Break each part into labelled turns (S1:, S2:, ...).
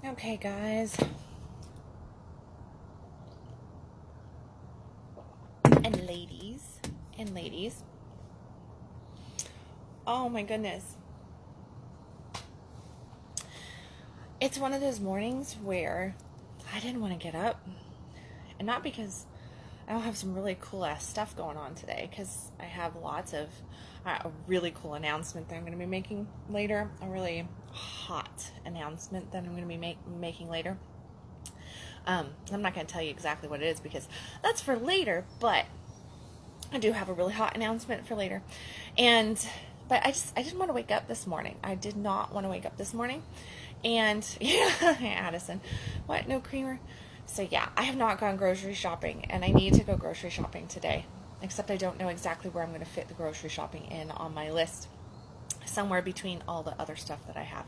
S1: Okay, guys. And ladies. Oh my goodness. It's one of those mornings where I didn't want to get up. And not because I don't have some really cool ass stuff going on today, because I have lots of a really cool announcement that I'm going to be making later. A really hot announcement that I'm going to be making later. I'm not going to tell you exactly what it is because that's for later, but I do have a really hot announcement for later. But I didn't want to wake up this morning. I did not want to wake up this morning. And yeah, Addison, what? No creamer? So yeah, I have not gone grocery shopping, and I need to go grocery shopping today. Except I don't know exactly where I'm going to fit the grocery shopping in on my list. Somewhere between all the other stuff that I have.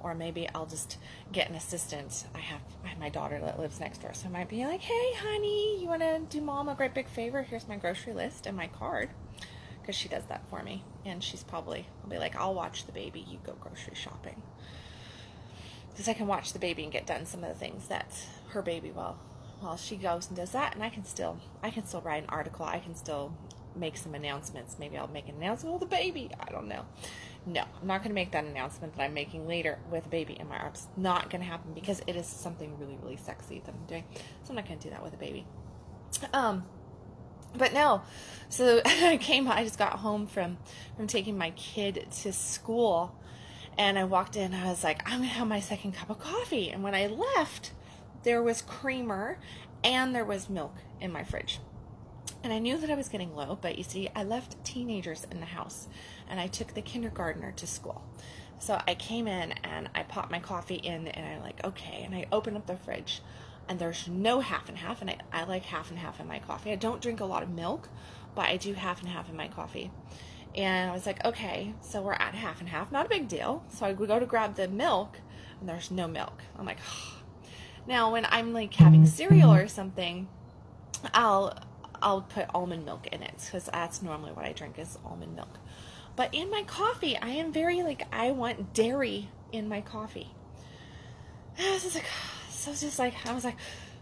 S1: Or maybe I'll just get an assistant. I have my daughter that lives next door, so I might be like, hey honey, you want to do mom a great big favor? Here's my grocery list and my card, because she does that for me. And I'll be like, I'll watch the baby, you go grocery shopping, because I can watch the baby and get done some of the things that her baby while she goes and does that. And I can still write an article. I can still make some announcements. Maybe I'll make an announcement with the baby. I don't know. No, I'm not going to make that announcement that I'm making later with a baby in my arms. Not going to happen, because it is something really, really sexy that I'm doing. So I'm not going to do that with a baby. But no. So I just got home from taking my kid to school, and I walked in. I was like, I'm going to have my second cup of coffee. And when I left, there was creamer and there was milk in my fridge. And I knew that I was getting low, but you see, I left teenagers in the house, and I took the kindergartner to school. So I came in and I popped my coffee in, and I'm like, okay. And I opened up the fridge, and there's no half and half, and I like half and half in my coffee. I don't drink a lot of milk, but I do half and half in my coffee. And I was like, okay, so we're at half and half, not a big deal. So I would go to grab the milk, and there's no milk. I'm like, oh. Now when I'm like having cereal or something, I'll put almond milk in it, because that's normally what I drink is almond milk. But in my coffee, I am very I want dairy in my coffee. And I was just like,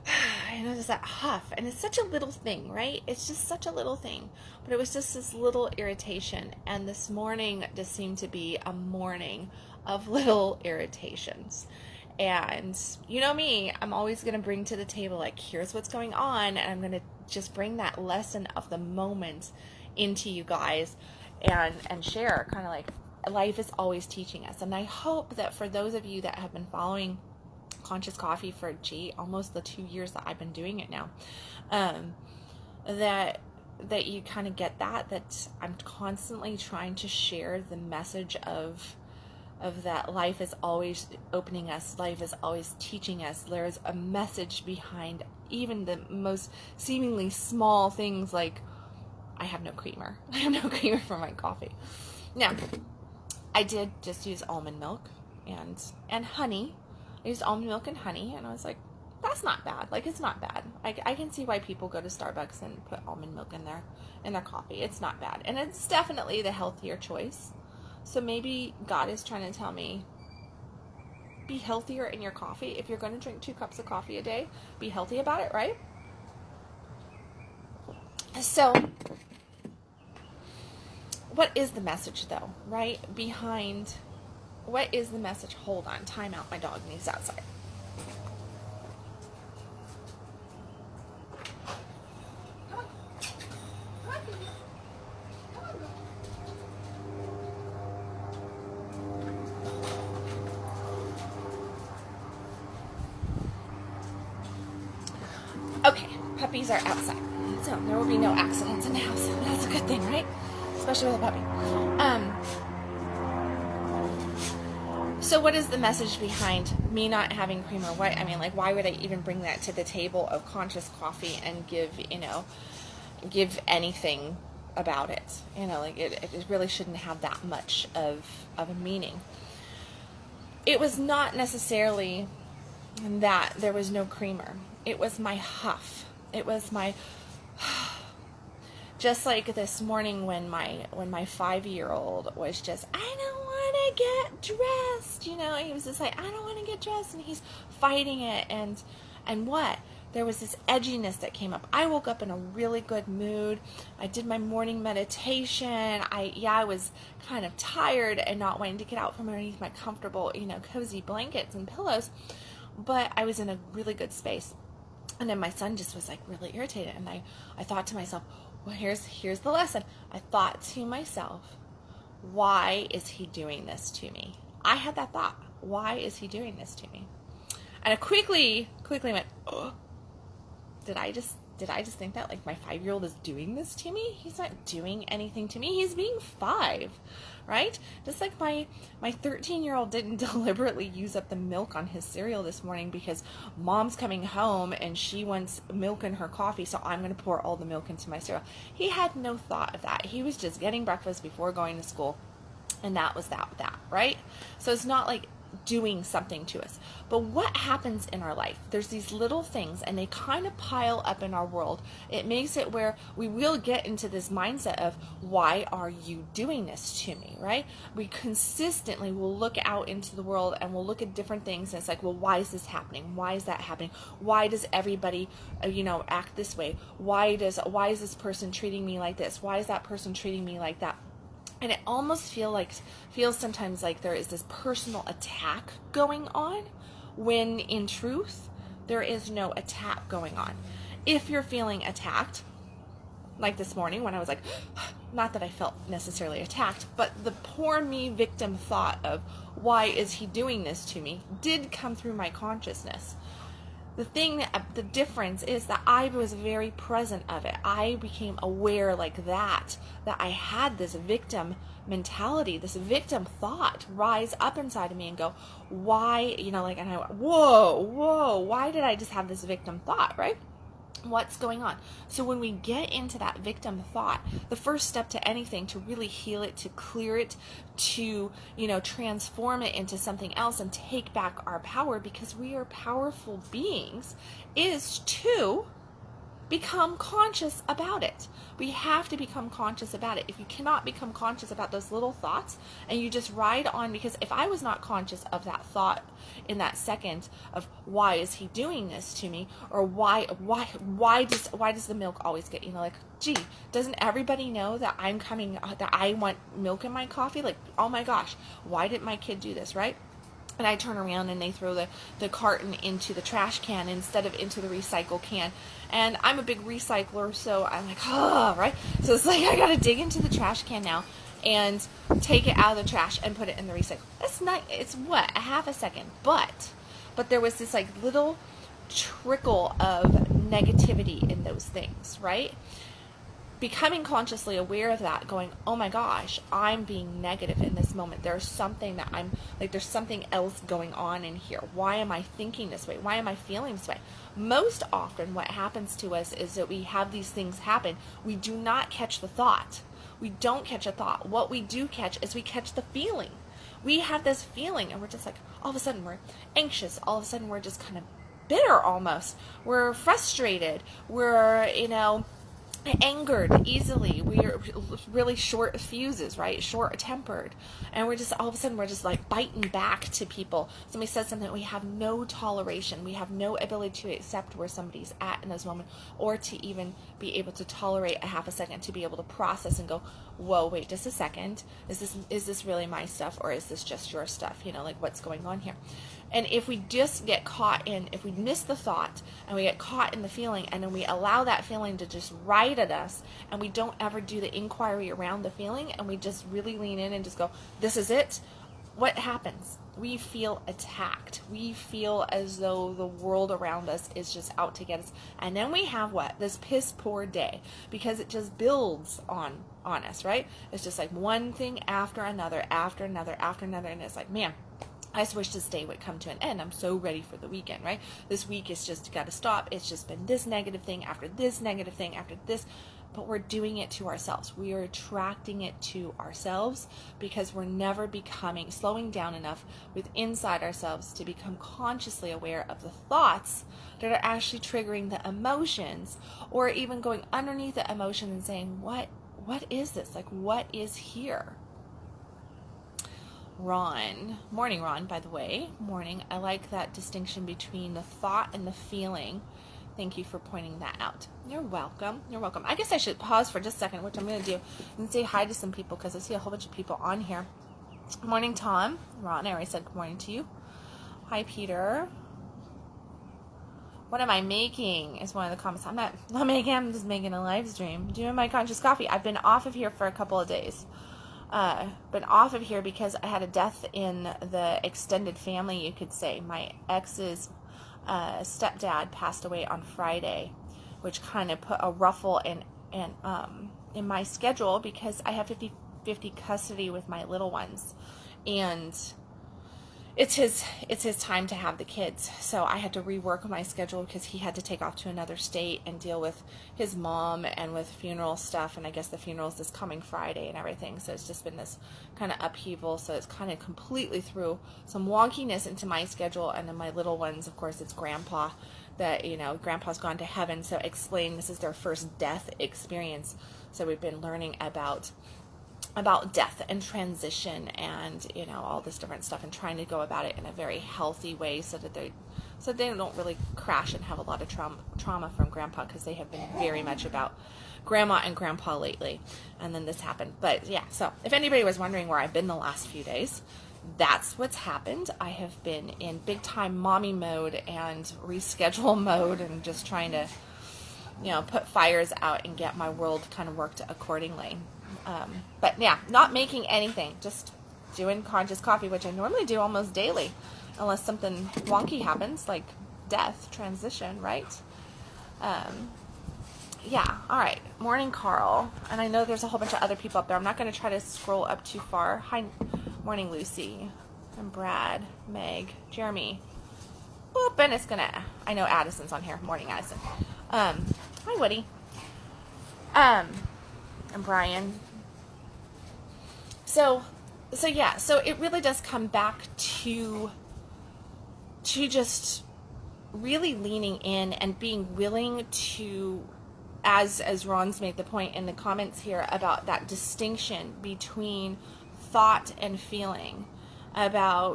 S1: just that huff. And it's such a little thing, right? It's just such a little thing. But it was just this little irritation. And this morning just seemed to be a morning of little irritations. And you know me, I'm always going to bring to the table, like, here's what's going on, and I'm going to just bring that lesson of the moment into you guys and share, kind of like life is always teaching us. And I hope that for those of you that have been following Conscious Coffee for almost the 2 years that I've been doing it now, that you kind of get that I'm constantly trying to share the message of that life is always opening us, life is always teaching us. There's a message behind even the most seemingly small things, like I have no creamer. I have no creamer for my coffee. Now, I did just use almond milk and honey. I used almond milk and honey, and I was like, that's not bad. Like, it's not bad. I can see why people go to Starbucks and put almond milk in their coffee. It's not bad. And it's definitely the healthier choice. So maybe God is trying to tell me, be healthier in your coffee. If you're going to drink 2 cups of coffee a day, be healthy about it, right? So, what is the message, though, right? What is the message? Hold on, time out. My dog needs outside. Okay, puppies are outside, so there will be no accidents in the house. That's a good thing, right? Especially with a puppy. So what is the message behind me not having creamer? Why would I even bring that to the table of Conscious Coffee and give anything about it? It really shouldn't have that much of a meaning. It was not necessarily that there was no creamer. It was my huff. It was my, just like this morning when my 5-year-old was just, I don't want to to get dressed, you know, he was just like, I don't want to get dressed, and he's fighting it, and what? There was this edginess that came up. I woke up in a really good mood. I did my morning meditation. I was kind of tired and not wanting to get out from underneath my comfortable, you know, cozy blankets and pillows, but I was in a really good space. And then my son just was like really irritated, and I thought to myself, well, here's the lesson. I thought to myself, why is he doing this to me? I had that thought. Why is he doing this to me? And I quickly went, oh, did I just think that, like, my 5-year-old is doing this to me? He's not doing anything to me. He's being 5, right? Just like my 13-year-old didn't deliberately use up the milk on his cereal this morning because mom's coming home and she wants milk in her coffee, so I'm going to pour all the milk into my cereal. He had no thought of that. He was just getting breakfast before going to school, and that was that, right? So it's not like doing something to us. But what happens in our life? There's these little things, and they kind of pile up in our world. It makes it where we will get into this mindset of, why are you doing this to me, right? We consistently will look out into the world and we'll look at different things, and it's like, well, why is this happening? Why is that happening? Why does everybody, act this way? Why is this person treating me like this? Why is that person treating me like that? And it almost feels sometimes like there is this personal attack going on, when in truth, there is no attack going on. If you're feeling attacked, like this morning when I was like, not that I felt necessarily attacked, but the poor me victim thought of, why is he doing this to me, did come through my consciousness. The difference is that I was very present of it. I became aware like that I had this victim mentality, this victim thought rise up inside of me and go, why, and I went, whoa, why did I just have this victim thought, right? What's going on? So when we get into that victim thought, the first step to anything, to really heal it, to clear it, to, transform it into something else and take back our power, because we are powerful beings, is to become conscious about it. We have to become conscious about it. If you cannot become conscious about those little thoughts and you just ride on, because if I was not conscious of that thought in that second of, why is he doing this to me, or why does the milk always get, gee, doesn't everybody know that that I want milk in my coffee? Like, oh my gosh, why did my kid do this, right? And I turn around and they throw the carton into the trash can instead of into the recycle can. And I'm a big recycler, so I'm like, right? So it's like, I got to dig into the trash can now and take it out of the trash and put it in the recycle. That's not, it's what, a half a second. But there was this like little trickle of negativity in those things, right? Becoming consciously aware of that, going, oh my gosh, I'm being negative in this moment. There's something there's something else going on in here. Why am I thinking this way? Why am I feeling this way? Most often what happens to us is that we have these things happen. We do not catch the thought. We don't catch a thought. What we do catch is we catch the feeling. We have this feeling and we're just like, all of a sudden we're anxious. All of a sudden we're just kind of bitter almost. We're frustrated. We're, angered easily. We're really short fuses, right? Short tempered. And we're just, all of a sudden, we're just like biting back to people. Somebody says something, we have no toleration. We have no ability to accept where somebody's at in those moments, or to even be able to tolerate a half a second, to be able to process and go, whoa, wait, just a second. Is this really my stuff, or is this just your stuff? Like, what's going on here? And if we just get caught in, if we miss the thought and we get caught in the feeling, and then we allow that feeling to just ride at us, and we don't ever do the inquiry around the feeling, and we just really lean in and just go, this is it, what happens? We feel attacked. We feel as though the world around us is just out to get us. And then we have what? This piss poor day, because it just builds on us, right? It's just like one thing after another, after another, after another. And it's like, man, I just wish this day would come to an end. I'm so ready for the weekend, right? This week is just got to stop. It's just been this negative thing after this negative thing after this. But we're doing it to ourselves. We are attracting it to ourselves because we're never slowing down enough with inside ourselves to become consciously aware of the thoughts that are actually triggering the emotions, or even going underneath the emotion and saying, what is this? Like, what is here? Ron. Morning, Ron, by the way. Morning. I like that distinction between the thought and the feeling. Thank you for pointing that out. You're welcome. You're welcome. I guess I should pause for just a second, which I'm going to do, and say hi to some people because I see a whole bunch of people on here. Morning, Tom. Ron, I already said good morning to you. Hi, Peter. What am I making? Is one of the comments. I'm not making. I'm just making a live stream. Doing my conscious coffee. I've been off of here for a couple of days. Been off of here because I had a death in the extended family, you could say. My ex's stepdad passed away on Friday, which kind of put a ruffle in my schedule because I have 50-50 custody with my little ones, and it's his time to have the kids. So I had to rework my schedule because he had to take off to another state and deal with his mom and with funeral stuff. And I guess the funeral's this coming Friday and everything. So it's just been this kind of upheaval. So it's kind of completely threw some wonkiness into my schedule. And then my little ones, of course, it's grandpa that, grandpa's gone to heaven. So explain, this is their first death experience. So we've been learning about death and transition and all this different stuff, and trying to go about it in a very healthy way so that they don't really crash and have a lot of trauma from grandpa, because they have been very much about grandma and grandpa lately, and then this happened. But yeah, so if anybody was wondering where I've been the last few days, that's what's happened. I have been in big time mommy mode and reschedule mode, and just trying to put fires out and get my world kind of worked accordingly. But yeah, not making anything, just doing conscious coffee, which I normally do almost daily, unless something wonky happens, like death, transition, right? Yeah, all right. Morning, Carl. And I know there's a whole bunch of other people up there. I'm not going to try to scroll up too far. Hi, morning, Lucy. And Brad, Meg, Jeremy. Oop, and it's going to, I know Addison's on here. Morning, Addison. Hi, Woody. And Brian. So yeah, so it really does come back to just really leaning in and being willing to, as Ron's made the point in the comments here about that distinction between thought and feeling, about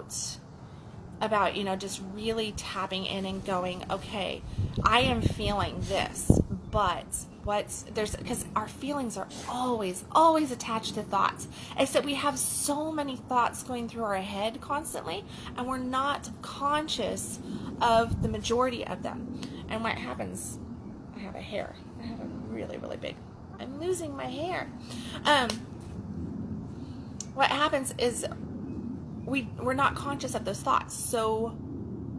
S1: just really tapping in and going, okay, I am feeling this, but because our feelings are always attached to thoughts, except we have so many thoughts going through our head constantly, and we're not conscious of the majority of them. And what happens, I have a really, really big, I'm losing my hair. What happens is we're not conscious of those thoughts, so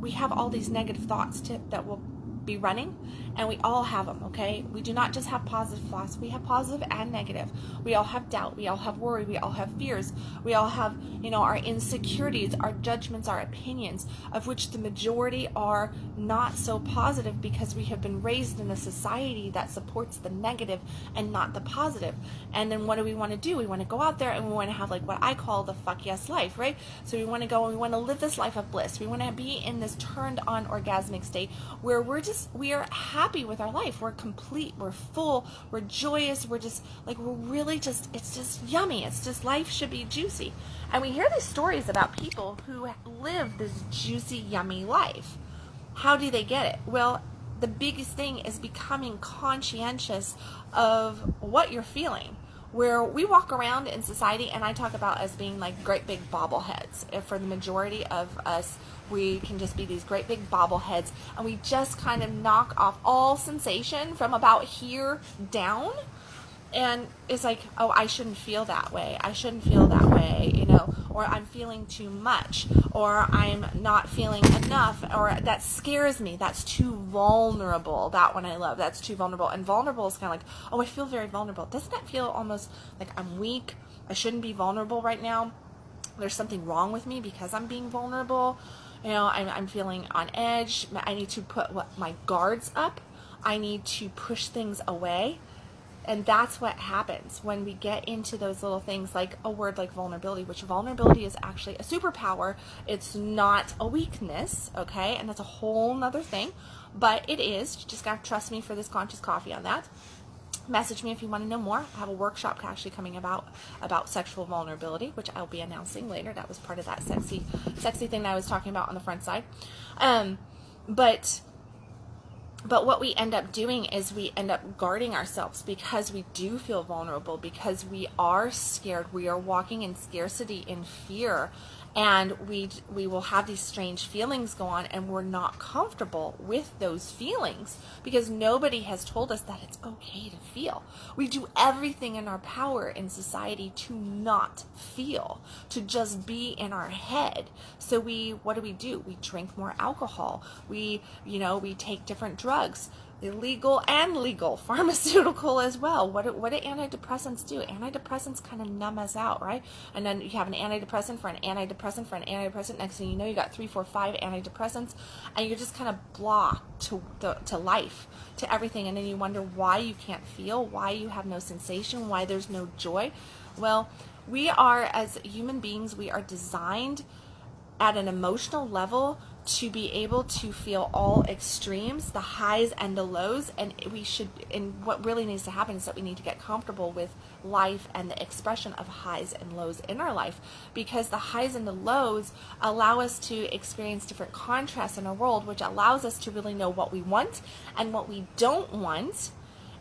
S1: we have all these negative thoughts that will be running, and we all have them, okay? We do not just have positive thoughts, we have positive and negative. We all have doubt, we all have worry, we all have fears, we all have, our insecurities, our judgments, our opinions, of which the majority are not so positive because we have been raised in a society that supports the negative and not the positive. And then what do we want to do? We want to go out there and we want to have like what I call the fuck yes life, right? So we want to go and we want to live this life of bliss. We want to be in this turned on orgasmic state where we are happy with our life. We're complete, we're full, we're joyous, we're just like, it's just yummy. It's just, life should be juicy. And we hear these stories about people who live this juicy, yummy life. How do they get it? Well, the biggest thing is becoming conscientious of what you're feeling. Where we walk around in society, and I talk about us being like great big bobbleheads. If for the majority of us, we can just be these great big bobbleheads, and we just kind of knock off all sensation from about here down. And it's like, oh, I shouldn't feel that way. I shouldn't feel that way, or I'm feeling too much, or I'm not feeling enough, or that scares me. That's too vulnerable. That one I love. That's too vulnerable. And vulnerable is kind of like, oh, I feel very vulnerable. Doesn't that feel almost like I'm weak? I shouldn't be vulnerable right now. There's something wrong with me because I'm being vulnerable. I'm feeling on edge. I need to put my guards up. I need to push things away. And that's what happens when we get into those little things like a word like vulnerability, which vulnerability is actually a superpower. It's not a weakness, okay? And that's a whole nother thing, but it is. You just got to trust me for this conscious coffee on that. Message me if you want to know more. I have a workshop actually coming about sexual vulnerability, which I'll be announcing later. That was part of that sexy thing that I was talking about on the front side. But what we end up doing is we end up guarding ourselves because we do feel vulnerable, because we are scared. We are walking in scarcity, in fear, and we will have these strange feelings go on, and we're not comfortable with those feelings because nobody has told us that it's okay to feel. We do everything in our power in society to not feel, to just be in our head. So what do? We drink more alcohol. We take different drugs, illegal and legal, pharmaceutical as well. What do antidepressants do? Antidepressants kind of numb us out, right? And then you have an antidepressant for an antidepressant for an antidepressant. Next thing you know, you got 3, 4, 5 antidepressants, and you're just kind of blocked to life, to everything. And then you wonder why you can't feel, why you have no sensation, why there's no joy. Well, we are, as human beings, we are designed at an emotional level to be able to feel all extremes, the highs and the lows, and what really needs to happen is that we need to get comfortable with life and the expression of highs and lows in our life, because the highs and the lows allow us to experience different contrasts in our world, which allows us to really know what we want and what we don't want,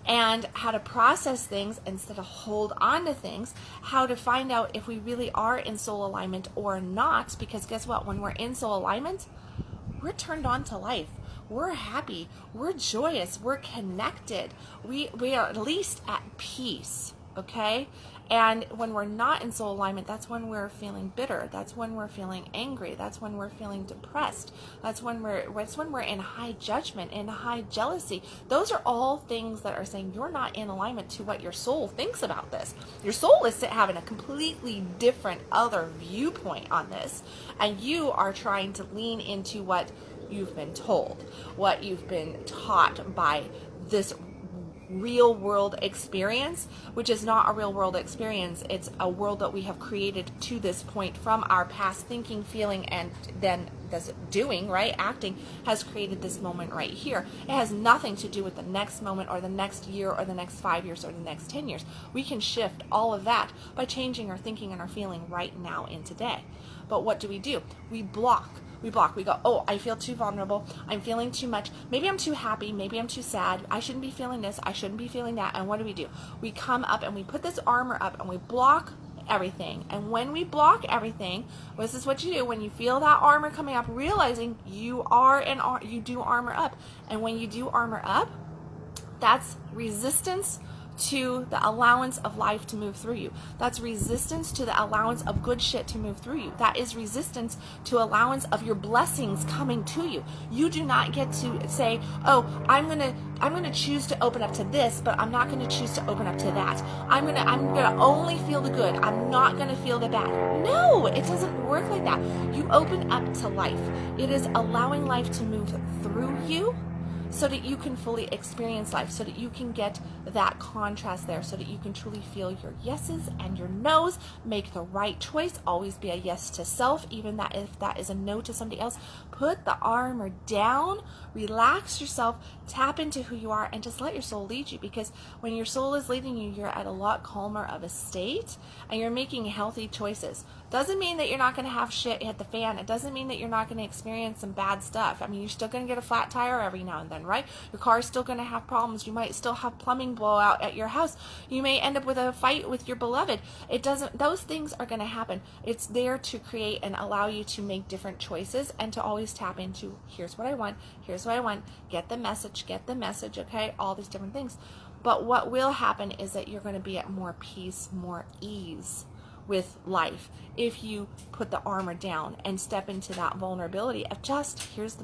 S1: and how to process things instead of hold on to things, how to find out if we really are in soul alignment or not, because guess what? When we're in soul alignment, we're turned on to life. We're happy. We're joyous. We're connected. We are at least at peace, okay? And when we're not in soul alignment, that's when we're feeling bitter. That's when we're feeling angry. That's when we're feeling depressed. That's when we're in high judgment, in high jealousy. Those are all things that are saying you're not in alignment to what your soul thinks about this. Your soul is having a completely different other viewpoint on this, and you are trying to lean into what you've been told, what you've been taught by this real world experience, which is not a real world experience. It's a world that we have created to this point from our past thinking, feeling, and then this doing, right? Acting has created this moment right here. It has nothing to do with the next moment or the next year or the next 5 years or the next 10 years. We can shift all of that by changing our thinking and our feeling right now in today. But what do? We block. We go, oh, I feel too vulnerable. I'm feeling too much. Maybe I'm too happy. Maybe I'm too sad. I shouldn't be feeling this. I shouldn't be feeling that. And what do? We come up and we put this armor up and we block everything. And when we block everything, this is what you do. When you feel that armor coming up, realizing you do armor up. And when you do armor up, that's resistance to the allowance of life to move through you. That's resistance to the allowance of good shit to move through you. That is resistance to allowance of your blessings coming to you. You do not get to say, oh, I'm gonna choose to open up to this, but I'm not gonna choose to open up to that. I'm gonna only feel the good. I'm not gonna feel the bad. No, it doesn't work like that. You open up to life. It is allowing life to move through you, so that you can fully experience life, so that you can get that contrast there, so that you can truly feel your yeses and your nos, make the right choice, always be a yes to self, even that if that is a no to somebody else. Put the armor down, relax yourself, tap into who you are, and just let your soul lead you, because when your soul is leading you, you're at a lot calmer of a state, and you're making healthy choices. Doesn't mean that you're not going to have shit hit the fan. It doesn't mean that you're not going to experience some bad stuff. I mean, you're still going to get a flat tire every now and then, right? Your car's still going to have problems. You might still have plumbing blowout at your house. You may end up with a fight with your beloved. Those things are going to happen. It's there to create and allow you to make different choices and to always tap into, here's what I want, get the message, okay? All these different things. But what will happen is that you're going to be at more peace, more ease with life if you put the armor down and step into that vulnerability of just, here's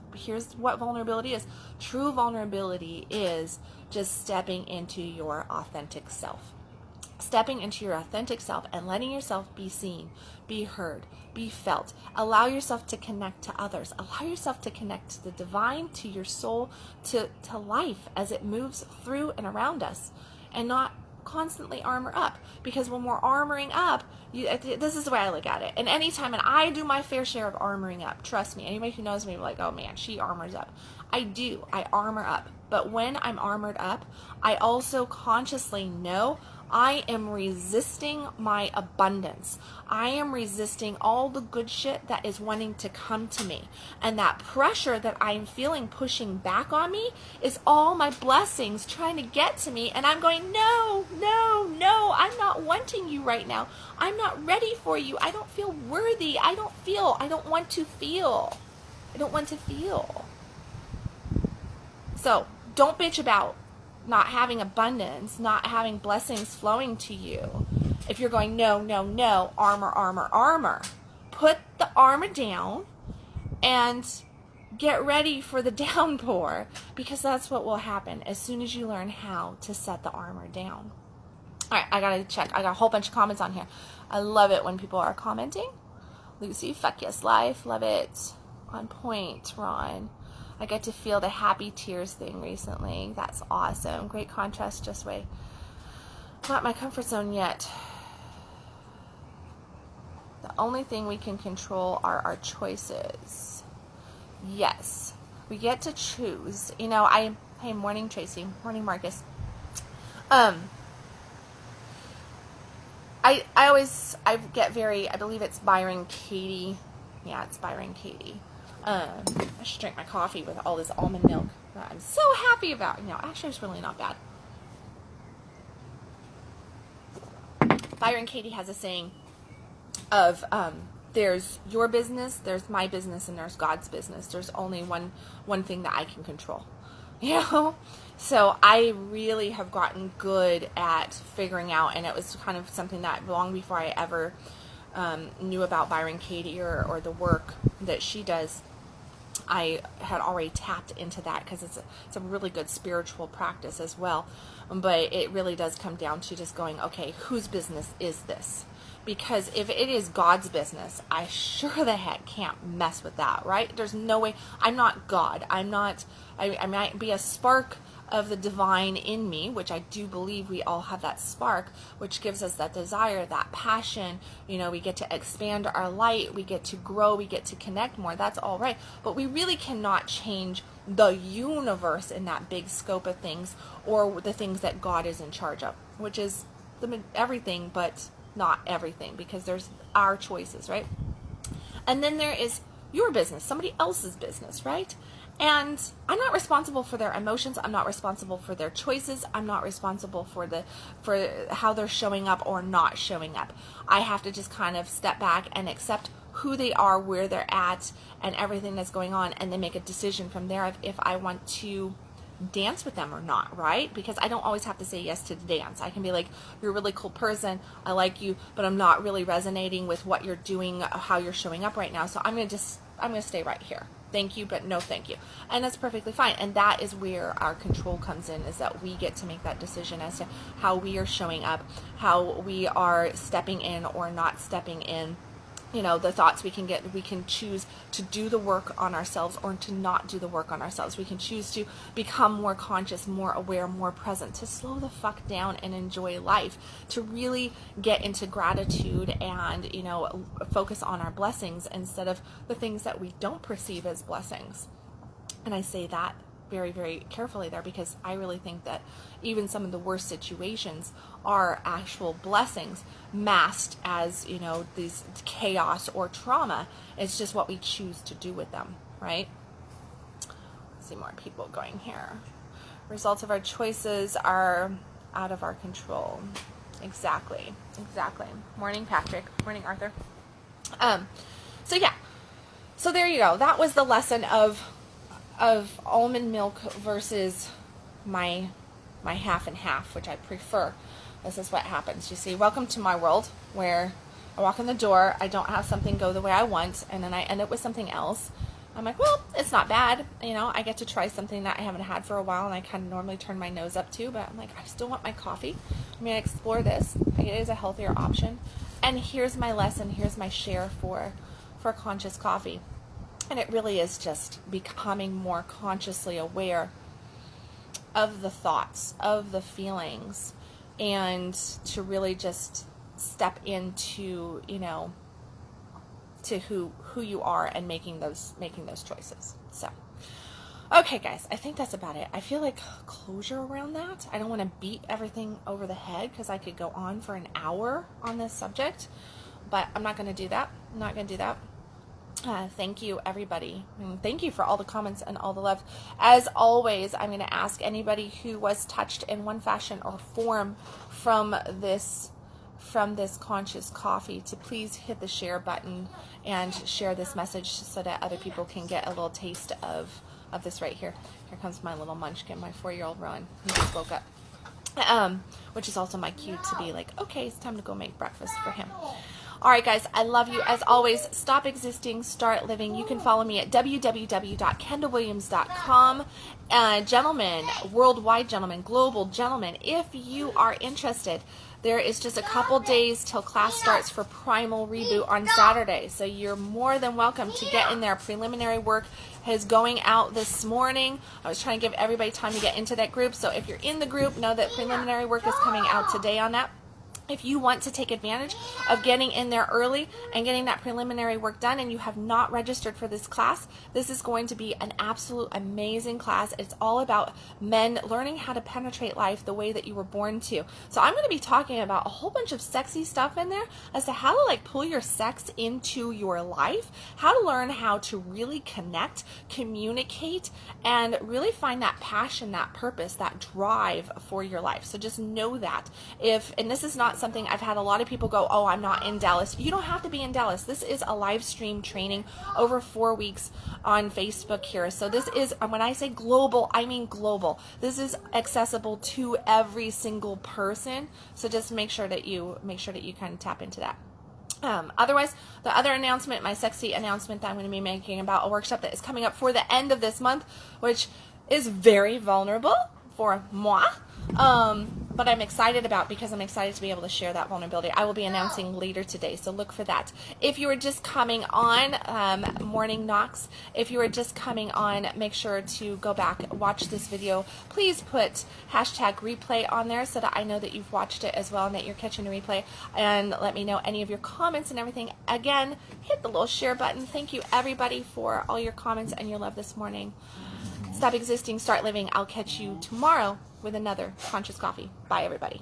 S1: what vulnerability is. True vulnerability is just stepping into your authentic self. Stepping into your authentic self and letting yourself be seen, be heard, be felt. Allow yourself to connect to others. Allow yourself to connect to the divine, to your soul, to life as it moves through and around us. And not constantly armor up, because when we're armoring up, this is the way I look at it. And anytime, and I do my fair share of armoring up. Trust me, anybody who knows me will be like, oh man, she armors up. I do. I armor up. But when I'm armored up, I also consciously know I am resisting my abundance. I am resisting all the good shit that is wanting to come to me. And that pressure that I'm feeling pushing back on me is all my blessings trying to get to me. And I'm going, no, no, no, I'm not wanting you right now. I'm not ready for you. I don't feel worthy. I don't want to feel. I don't want to feel. So don't bitch about not having abundance, not having blessings flowing to you. If you're going, no, no, no, armor, armor, armor, put the armor down and get ready for the downpour, because that's what will happen as soon as you learn how to set the armor down. All right, I got to check. I got a whole bunch of comments on here. I love it when people are commenting. Lucy, fuck yes, life. Love it. On point, Ron. I get to feel the happy tears thing recently. That's awesome. Great contrast, just way. Not my comfort zone yet. The only thing we can control are our choices. Yes. We get to choose. You know, hey, morning, Tracy. Morning, Marcus. I believe it's Byron Katie. Yeah, it's Byron Katie. I should drink my coffee with all this almond milk that I'm so happy about. You know, actually, it's really not bad. Byron Katie has a saying of, there's your business, there's my business, and there's God's business. There's only one thing that I can control. You know? So I really have gotten good at figuring out, and it was kind of something that long before I ever knew about Byron Katie or the work that she does, I had already tapped into that, because it's a really good spiritual practice as well. But it really does come down to just going, okay, whose business is this? Because if it is God's business, I sure the heck can't mess with that, right? There's no way. I'm not God. I might be a spark of the divine in me, which I do believe we all have that spark, which gives us that desire, that passion. You know, we get to expand our light, we get to grow, we get to connect more. That's all right. But we really cannot change the universe in that big scope of things, or the things that God is in charge of, which is everything, but not everything, because there's our choices, right? And then there is your business, somebody else's business, right? And I'm not responsible for their emotions. I'm not responsible for their choices. I'm not responsible for how they're showing up or not showing up. I have to just kind of step back and accept who they are, where they're at, and everything that's going on, and then make a decision from there of if I want to dance with them or not, right? Because I don't always have to say yes to the dance. I can be like, you're a really cool person, I like you, but I'm not really resonating with what you're doing, how you're showing up right now, so I'm going to stay right here. Thank you, but no thank you. And that's perfectly fine. And that is where our control comes in, is that we get to make that decision as to how we are showing up, how we are stepping in or not stepping in. You know, the thoughts we can choose to do the work on ourselves or to not do the work on ourselves. We can choose to become more conscious, more aware, more present, to slow the fuck down and enjoy life, to really get into gratitude and, you know, focus on our blessings instead of the things that we don't perceive as blessings. And I say that very, very carefully there, because I really think that even some of the worst situations are actual blessings masked as, you know, these chaos or trauma. It's just what we choose to do with them, right? Let's see more people going here. Results of our choices are out of our control. Exactly. Morning, Patrick. Morning, Arthur. So yeah. So there you go. That was the lesson of almond milk versus my half and half, which I prefer. This is what happens. You see, welcome to my world, where I walk in the door, I don't have something go the way I want, and then I end up with something else. I'm like, well, it's not bad. You know, I get to try something that I haven't had for a while, and I kind of normally turn my nose up to, but I'm like, I still want my coffee. I'm going to explore this. It is a healthier option. And here's my lesson. Here's my share for conscious coffee. And it really is just becoming more consciously aware of the thoughts, of the feelings, and to really just step into, you know, to who you are and making those choices. So, okay, guys, I think that's about it. I feel like closure around that. I don't want to beat everything over the head because I could go on for an hour on this subject, but I'm not going to do that. I'm not going to do that. Thank you, everybody. And thank you for all the comments and all the love. As always, I'm going to ask anybody who was touched in one fashion or form from this conscious coffee to please hit the share button and share this message so that other people can get a little taste of this right here. Here comes my little munchkin, my 4-year-old Ron. He just woke up. Which is also my cue to be like, okay, it's time to go make breakfast for him. All right, guys, I love you. As always, stop existing, start living. You can follow me at www.kendalwilliams.com. Gentlemen, worldwide gentlemen, global gentlemen, if you are interested, there is just a couple days till class starts for Primal Reboot on Saturday. So you're more than welcome to get in there. Preliminary work is going out this morning. I was trying to give everybody time to get into that group. So if you're in the group, know that preliminary work is coming out today on that. If you want to take advantage of getting in there early and getting that preliminary work done and you have not registered for this class, this is going to be an absolute amazing class. It's all about men learning how to penetrate life the way that you were born to. So I'm going to be talking about a whole bunch of sexy stuff in there as to how to like pull your sex into your life, how to learn how to really connect, communicate, and really find that passion, that purpose, that drive for your life. So just know that. And this is not something I've had a lot of people go, oh, I'm not in Dallas. You don't have to be in Dallas. This is a live stream training over 4 weeks on Facebook here. So this is, when I say global, I mean global. This is accessible to every single person. So just make sure that you kind of tap into that. Otherwise, the other announcement, my sexy announcement that I'm going to be making about a workshop that is coming up for the end of this month, which is very vulnerable for moi. But I'm excited about because I'm excited to be able to share that vulnerability. I will be announcing later today, so look for that. If you are just coming on, Morning Knocks, if you are just coming on, make sure to go back, watch this video. Please put hashtag replay on there so that I know that you've watched it as well and that you're catching the replay, and let me know any of your comments and everything. Again, hit the little share button. Thank you, everybody, for all your comments and your love this morning. Stop existing, start living. I'll catch you tomorrow with another Conscious Coffee. Bye, everybody.